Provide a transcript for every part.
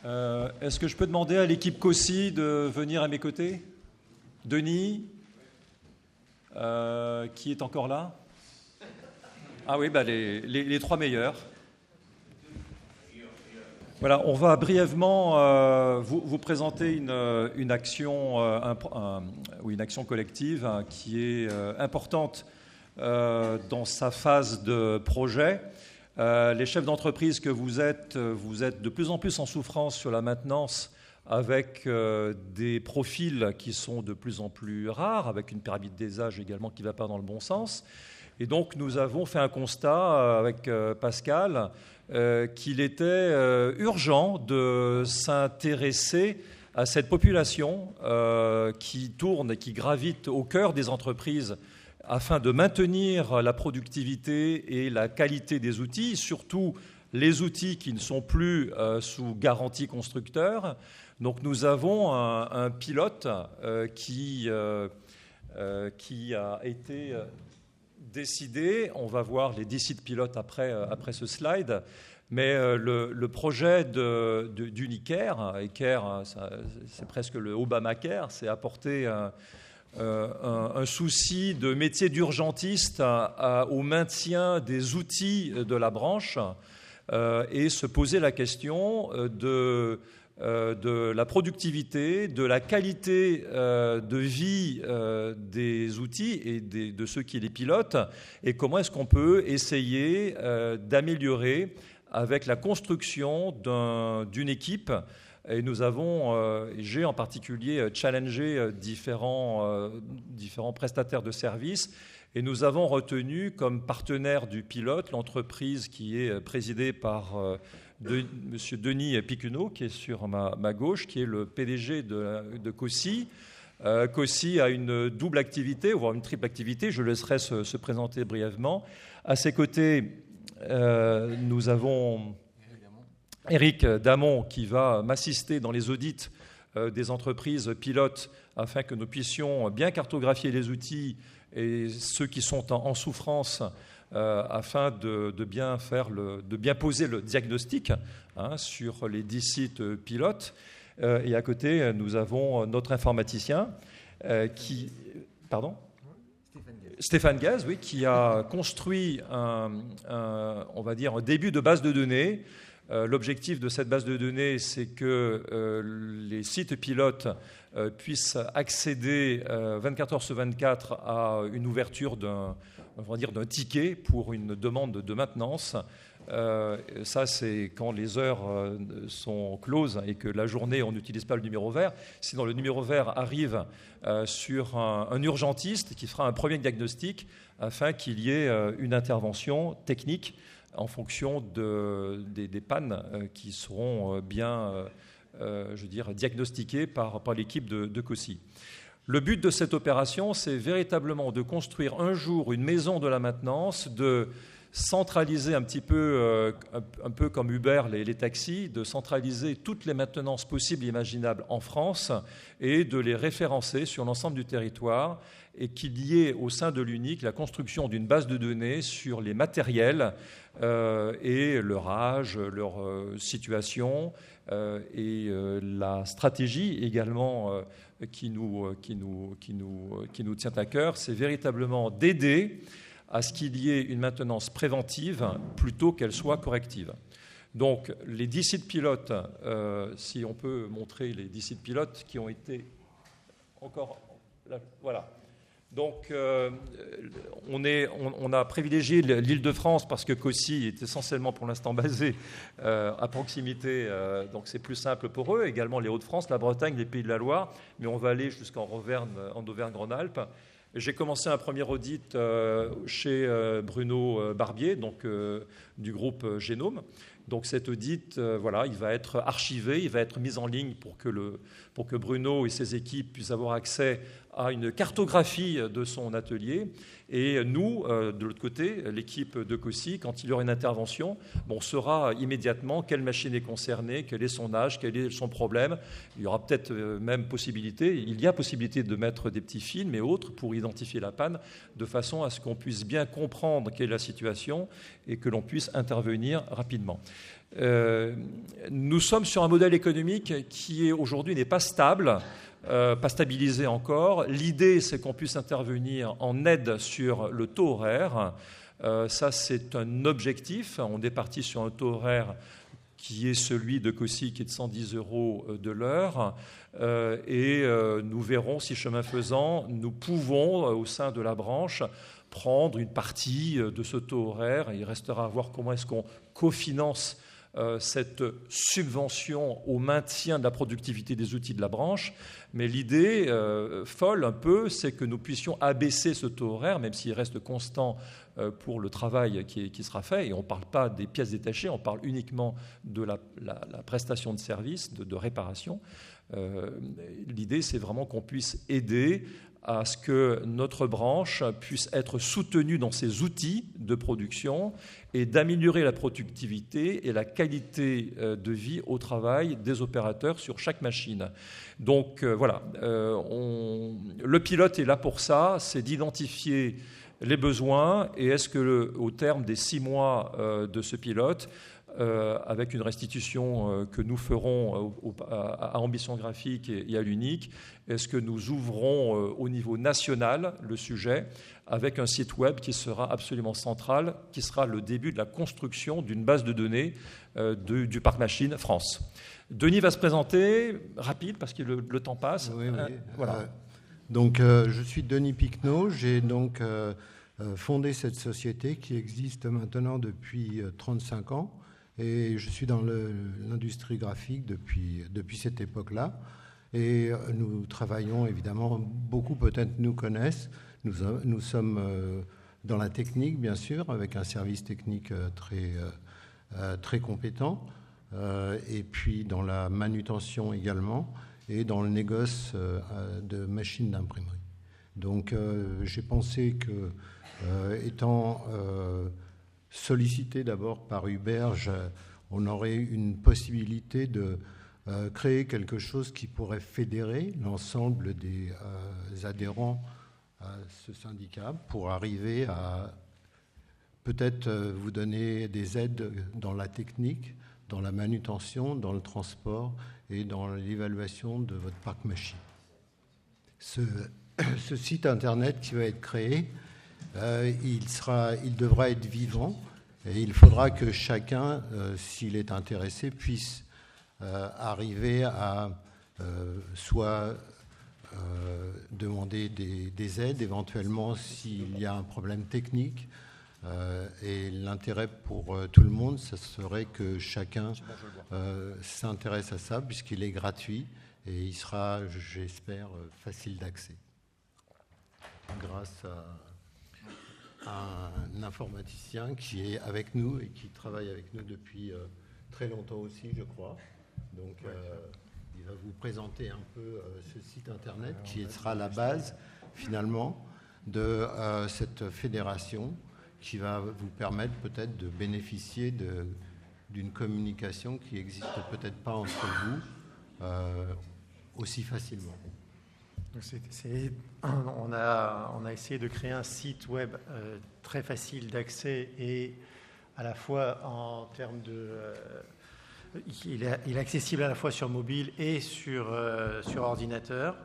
Est-ce que je peux demander à l'équipe COSI de venir à mes côtés? Denis, qui est encore là? Ah oui, les trois meilleurs. Voilà, on va brièvement vous présenter une action, une action collective qui est importante dans sa phase de projet. Les chefs d'entreprise que vous êtes de plus en plus en souffrance sur la maintenance avec des profils qui sont de plus en plus rares, avec une pyramide des âges également qui ne va pas dans le bon sens. Et donc nous avons fait un constat avec Pascal qu'il était urgent de s'intéresser à cette population qui tourne et qui gravite au cœur des entreprises afin de maintenir la productivité et la qualité des outils, surtout les outils qui ne sont plus sous garantie constructeur. Donc nous avons un pilote qui a été décidé. On va voir les 10 sites pilotes après ce slide. Mais le projet d'Unicare, Care, c'est presque le Obamacare, c'est apporter un souci de métier d'urgentiste au maintien des outils de la branche et se poser la question de la productivité, de la qualité de vie des outils et de ceux qui les pilotent, et comment est-ce qu'on peut essayer d'améliorer avec la construction d'une équipe. Et j'ai en particulier challengé différents prestataires de services, et nous avons retenu comme partenaire du pilote l'entreprise qui est présidée par M. Denis Picuneau, qui est sur ma gauche, qui est le PDG de COSI. COSI a une double activité, voire une triple activité. Je le laisserai se présenter brièvement. À ses côtés, nous avons Éric Damon qui va m'assister dans les audits des entreprises pilotes afin que nous puissions bien cartographier les outils et ceux qui sont en souffrance afin de bien poser le diagnostic sur les 10 sites pilotes. Et à côté, nous avons notre informaticien Stéphane Gaz, oui, qui a construit un début de base de données. L'objectif de cette base de données, c'est que les sites pilotes puissent accéder 24 heures sur 24 à une ouverture d'un ticket pour une demande de maintenance. Ça, c'est quand les heures sont closes et que la journée, on n'utilise pas le numéro vert. Sinon, le numéro vert arrive sur un urgentiste qui fera un premier diagnostic afin qu'il y ait une intervention technique en fonction des pannes qui seront bien, diagnostiquées par l'équipe de COSI. Le but de cette opération, c'est véritablement de construire un jour une maison de la maintenance, de centraliser un peu comme Uber les taxis, de centraliser toutes les maintenances possibles et imaginables en France et de les référencer sur l'ensemble du territoire, et qu'il y ait au sein de l'UNIC la construction d'une base de données sur les matériels et leur âge, leur situation et la stratégie également qui nous tient à cœur. C'est véritablement d'aider à ce qu'il y ait une maintenance préventive plutôt qu'elle soit corrective. Donc, les 10 sites pilotes, si on peut montrer les 10 sites pilotes qui ont été encore... Là, voilà. Donc, on a privilégié l'Île-de-France parce que COSI est essentiellement pour l'instant basé à proximité, donc c'est plus simple pour eux. Également les Hauts-de-France, la Bretagne, les Pays de la Loire, mais on va aller jusqu'en Auvergne-Rhône-Alpes. J'ai commencé un premier audit chez Bruno Barbier, donc du groupe Génome. Donc cet audit, il va être archivé, il va être mis en ligne pour que Bruno et ses équipes puissent avoir accès à une cartographie de son atelier. Et nous, de l'autre côté, l'équipe de COSI, quand il y aura une intervention, on saura immédiatement quelle machine est concernée, quel est son âge, quel est son problème. Il y aura peut-être même il y a possibilité de mettre des petits films et autres pour identifier la panne, de façon à ce qu'on puisse bien comprendre quelle est la situation et que l'on puisse intervenir rapidement. Nous sommes sur un modèle économique qui aujourd'hui n'est pas stable, pas stabilisé encore. L'idée, c'est qu'on puisse intervenir en aide sur le taux horaire. Ça, c'est un objectif. On est parti sur un taux horaire qui est celui de COSI, qui est de 110 € de l'heure. Et nous verrons si, chemin faisant, nous pouvons, au sein de la branche, prendre une partie de ce taux horaire. Il restera à voir comment est-ce qu'on cofinance cette subvention au maintien de la productivité des outils de la branche. Mais l'idée folle un peu, c'est que nous puissions abaisser ce taux horaire, même s'il reste constant pour le travail qui sera fait. Et on ne parle pas des pièces détachées, on parle uniquement de la prestation de service, de réparation. L'idée, c'est vraiment qu'on puisse aider à ce que notre branche puisse être soutenue dans ses outils de production et d'améliorer la productivité et la qualité de vie au travail des opérateurs sur chaque machine. Donc voilà, le pilote est là pour ça, c'est d'identifier les besoins et est-ce que au terme des 6 mois de ce pilote, avec une restitution que nous ferons à Ambition Graphique et à l'UNIC, est-ce que nous ouvrons au niveau national le sujet avec un site web qui sera absolument central, qui sera le début de la construction d'une base de données du parc machine France. Denis va se présenter, rapide parce que le temps passe. Oui. Voilà. Donc, je suis Denis Picquenot, j'ai donc fondé cette société qui existe maintenant depuis 35 ans. Et je suis dans l'industrie graphique depuis cette époque-là. Et nous travaillons évidemment, beaucoup peut-être nous connaissent. Nous sommes dans la technique, bien sûr, avec un service technique très compétent. Et puis dans la manutention également. Et dans le négoce de machines d'imprimerie. Donc j'ai pensé que, étant sollicité d'abord par Huberge, on aurait une possibilité de créer quelque chose qui pourrait fédérer l'ensemble des adhérents à ce syndicat pour arriver à peut-être vous donner des aides dans la technique, dans la manutention, dans le transport et dans l'évaluation de votre parc machine. Ce site internet qui va être créé, il devra être vivant et il faudra que chacun, s'il est intéressé, puisse arriver à soit demander des aides éventuellement s'il y a un problème technique. Et l'intérêt pour tout le monde, ce serait que chacun s'intéresse à ça puisqu'il est gratuit et il sera, j'espère, facile d'accès grâce à un informaticien qui est avec nous et qui travaille avec nous depuis très longtemps aussi, je crois. Donc, il va vous présenter un peu ce site internet qui sera la base, finalement, de cette fédération qui va vous permettre peut-être de bénéficier d'une communication qui n'existe peut-être pas entre vous aussi facilement. On a essayé de créer un site web très facile d'accès et à la fois en termes de... il est accessible à la fois sur mobile et sur ordinateur.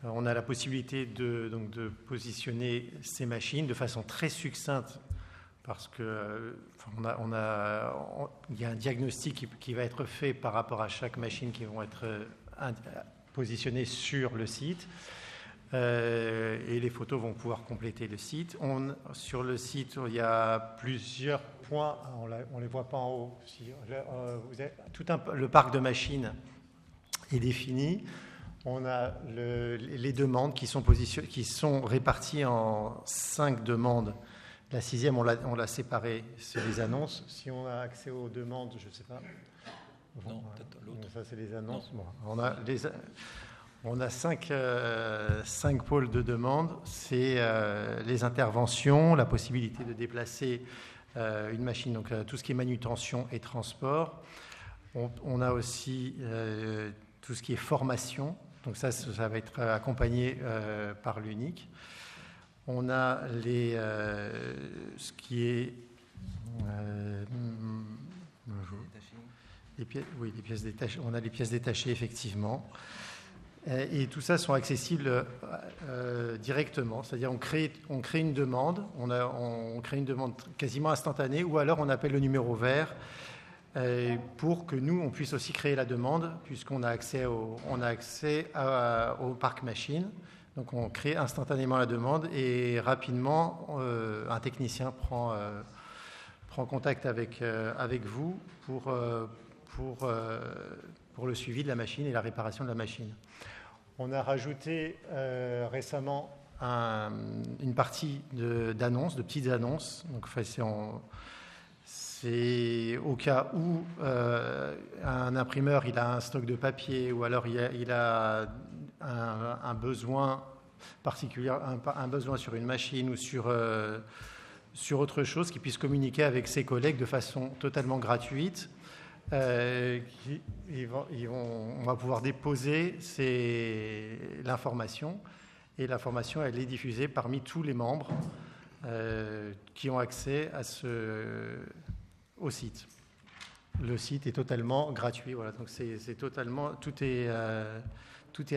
On a la possibilité de positionner ces machines de façon très succincte parce que il y a un diagnostic qui va être fait par rapport à chaque machine qui vont être positionnées sur le site et les photos vont pouvoir compléter le site. Sur le site, il y a plusieurs points, on ne les voit pas en haut. Le parc de machines est défini. On a les demandes qui sont réparties en 5 demandes. La 6e, on l'a séparée, c'est les annonces. Si on a accès aux demandes, je ne sais pas. Non, peut-être l'autre. Ça, c'est les annonces. Bon, On a cinq pôles de demande. C'est les interventions, la possibilité de déplacer une machine, donc tout ce qui est manutention et transport. On a aussi tout ce qui est formation. Donc ça va être accompagné par l'UNIC. On a ce qui est les pièces détachées. On a les pièces détachées effectivement. Et tout ça sont accessibles directement. C'est-à-dire on crée une demande. On crée une demande quasiment instantanée, ou alors on appelle le numéro vert pour que nous on puisse aussi créer la demande, puisqu'on a accès au parc machine. Donc on crée instantanément la demande et rapidement un technicien prend contact avec vous pour le suivi de la machine et la réparation de la machine. On a rajouté récemment une partie d'annonces, de petites annonces. Donc c'est au cas où un imprimeur il a un stock de papier, ou alors il a un besoin particulier, un besoin sur une machine ou sur autre chose, qu'il puisse communiquer avec ses collègues de façon totalement gratuite. On va pouvoir déposer l'information, et l'information elle est diffusée parmi tous les membres qui ont accès au site. Le site est totalement gratuit, voilà. Donc c'est totalement tout est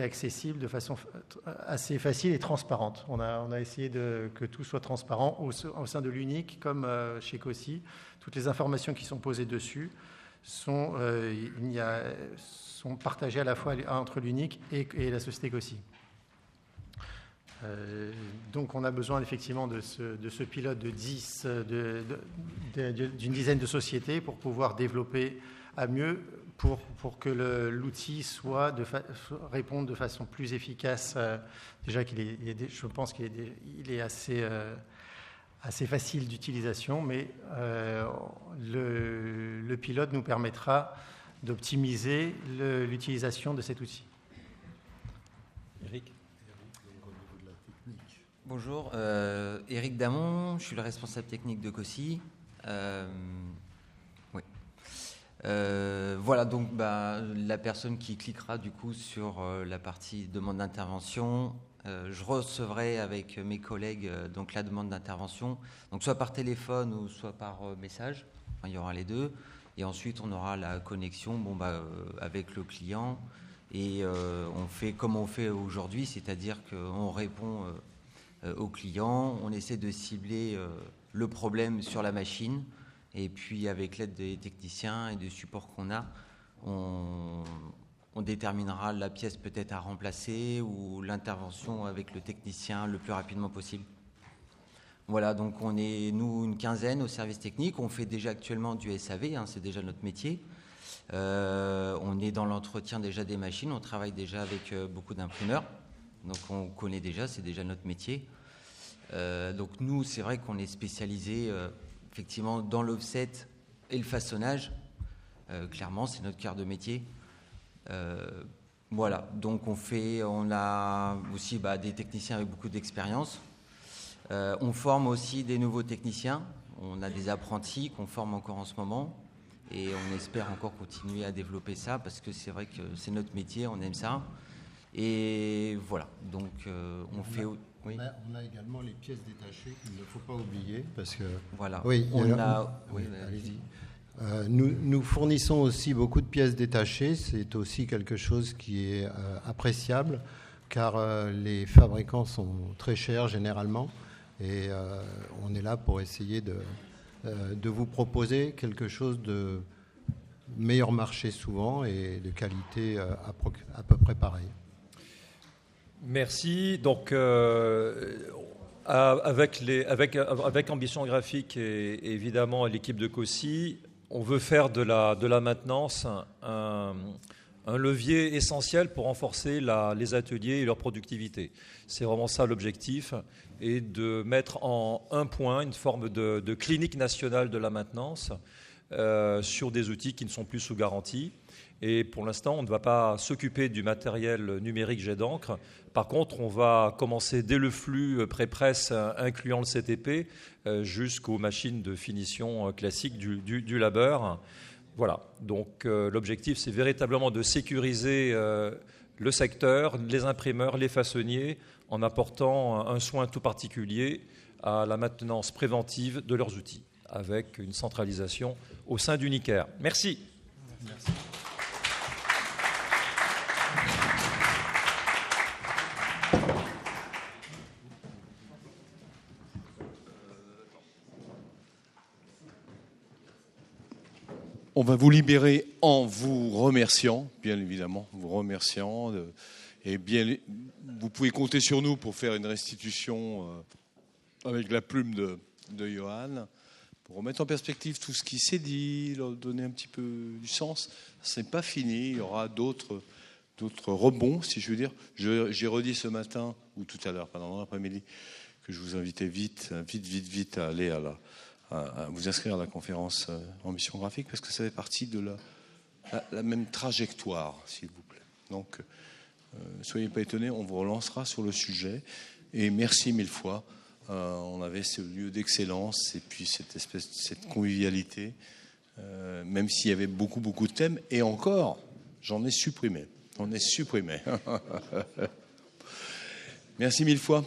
accessible de façon assez facile et transparente. On a essayé que tout soit transparent au sein de l'UNIC comme chez COSI. Toutes les informations qui sont posées dessus sont partagées à la fois entre l'UNIC et la société COSI. Donc on a besoin effectivement de ce pilote d'une dizaine de sociétés pour pouvoir développer à mieux, pour que l'outil réponde de façon plus efficace. Déjà je pense qu'il est assez facile d'utilisation, mais le pilote nous permettra d'optimiser l'utilisation de cet outil. Eric ? Bonjour, Éric Damon, je suis le responsable technique de COSI. Oui. Voilà, donc la personne qui cliquera du coup sur la partie demande d'intervention, je recevrai avec mes collègues donc la demande d'intervention, donc soit par téléphone ou soit par message. Enfin, il y aura les deux, et ensuite on aura la connexion avec le client, et on fait comme on fait aujourd'hui, c'est-à-dire qu'on répond au client, on essaie de cibler le problème sur la machine, et puis avec l'aide des techniciens et des supports qu'on a, on déterminera la pièce peut-être à remplacer ou l'intervention avec le technicien le plus rapidement possible. Voilà, donc on est, nous, une quinzaine au service technique. On fait déjà actuellement du SAV, c'est déjà notre métier. On est dans l'entretien déjà des machines, on travaille déjà avec beaucoup d'imprimeurs. Donc on connaît déjà, c'est déjà notre métier. Donc nous, c'est vrai qu'on est spécialisé effectivement dans l'offset et le façonnage. Clairement, c'est notre cœur de métier. Voilà, donc on a aussi des techniciens avec beaucoup d'expérience. On forme aussi des nouveaux techniciens. On a des apprentis qu'on forme encore en ce moment. Et on espère encore continuer à développer ça parce que c'est vrai que c'est notre métier, on aime ça. Et voilà, donc on fait... Oui. On a également les pièces détachées qu'il ne faut pas oublier parce que... Voilà, oui, allez-y. Nous fournissons aussi beaucoup de pièces détachées. C'est aussi quelque chose qui est appréciable car les fabricants sont très chers généralement et on est là pour essayer de vous proposer quelque chose de meilleur marché souvent et de qualité à peu près pareille. Merci. Donc, avec Ambition Graphique et évidemment l'équipe de COSI, on veut faire de la maintenance un levier essentiel pour renforcer les ateliers et leur productivité. C'est vraiment ça l'objectif, et de mettre en un point une forme de clinique nationale de la maintenance sur des outils qui ne sont plus sous garantie. Et pour l'instant, on ne va pas s'occuper du matériel numérique jet d'encre. Par contre, on va commencer dès le flux pré-presse, incluant le CTP, jusqu'aux machines de finition classiques du labeur. Voilà. Donc l'objectif, c'est véritablement de sécuriser le secteur, les imprimeurs, les façonniers, en apportant un soin tout particulier à la maintenance préventive de leurs outils, avec une centralisation au sein d'Unicaire. Merci. Merci. On va vous libérer en vous remerciant, bien évidemment, vous remerciant. Et bien, vous pouvez compter sur nous pour faire une restitution avec la plume de Johan, pour remettre en perspective tout ce qui s'est dit, leur donner un petit peu du sens. Ce n'est pas fini, il y aura d'autres rebonds, si je veux dire. J'ai redit ce matin, ou tout à l'heure, pendant l'après-midi, que je vous invitais vite à aller à vous inscrire à la conférence Ambition Graphique, parce que ça fait partie de la même trajectoire, s'il vous plaît. Donc, soyez pas étonnés, on vous relancera sur le sujet. Et merci mille fois. On avait ce lieu d'excellence et puis cette convivialité, même s'il y avait beaucoup de thèmes. Et encore, j'en ai supprimé. Merci mille fois.